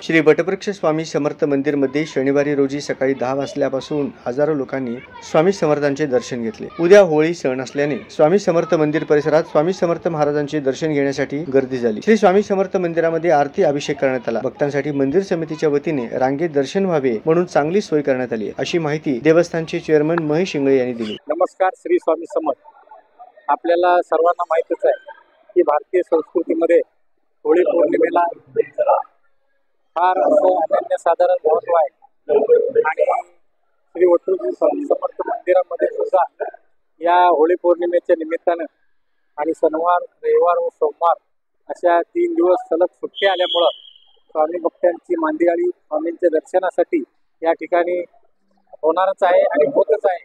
श्री वटवृक्ष स्वामी समर्थ मंदिरमध्ये शनिवारी रोजी सकाळी 10 वाजल्यापासून हजारो लोकांनी स्वामी समर्थांचे दर्शन घेतले। उद्या होळी सण असल्याने स्वामी समर्थ मंदिर परिसरात स्वामी समर्थ महाराजांचे दर्शन घेण्यासाठी गर्दी झाली। श्री स्वामी समर्थ मंदिरामध्ये आरती अभिषेक करण्यात आला। भक्तांसाठी मंदिर समितीच्या वतीने रांगेत दर्शन व्हावे म्हणून चांगली सोय करण्यात आली, अशी माहिती देवस्थानचे चेअरमन महेश इंगळे यांनी दिली। नमस्कार, श्री स्वामी समर्थ। आपल्याला सर्वांना माहितीच आहे की भारतीय संस्कृतीमध्ये होळी पौर्णिमेला फार असं अनन्यसाधारण महत्व आहे आणि श्री वटवृक्ष स्वामी समर्थ मंदिरामध्ये सुद्धा या होळी पौर्णिमेच्या निमित्तानं आणि शनिवार, रविवार व सोमवार अशा 3 दिवस सलग सुट्टी आल्यामुळं स्वामी भक्तांची मांदियाळी स्वामींच्या दर्शनासाठी या ठिकाणी होणारच आहे आणि होतच आहे।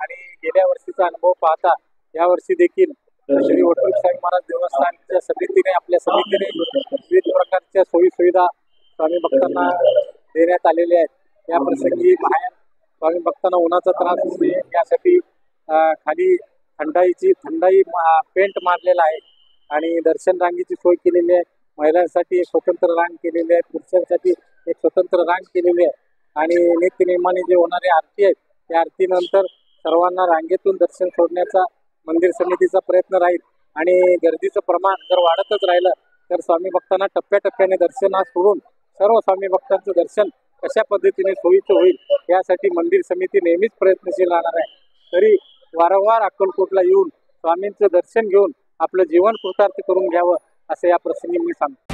आणि गेल्या वर्षीचा अनुभव पाहता यावर्षी देखील श्री वटवृक्ष स्वामी महाराज देवस्थानच्या समितीने आपल्या समितीने विविध प्रकारच्या सोयी सुविधा स्वामी भक्तांना देण्यात आलेले आहेत। या प्रसंगी बाहेर स्वामी भक्तांना उन्हाचा त्रास होऊ नये यासाठी खाली थंडाई पेंट मारलेला आहे आणि दर्शन रांगेची सोय केलेली आहे। महिलांसाठी एक स्वतंत्र रांग केलेली आहे, पुरुषांसाठी एक स्वतंत्र रांग केलेली आहे आणि नित्यनेमाने जे होणारे आरती आहेत त्या आरतीनंतर सर्वांना रांगेतून दर्शन सोडण्याचा मंदिर समितीचा प्रयत्न राहील आणि गर्दीचं प्रमाण जर वाढतच राहिलं तर स्वामी भक्तांना टप्प्याटप्प्याने दर्शनास सोडून सर्व स्वामी भक्तांचं दर्शन कशा पद्धतीने सोयीचं होईल यासाठी मंदिर समिती नेहमीच प्रयत्नशील राहणार आहे। तरी वारंवार अक्कलकोटला येऊन स्वामींचं दर्शन घेऊन आपलं जीवन कृतार्थ करून घ्यावं असं या प्रसंगी मी सांगतो।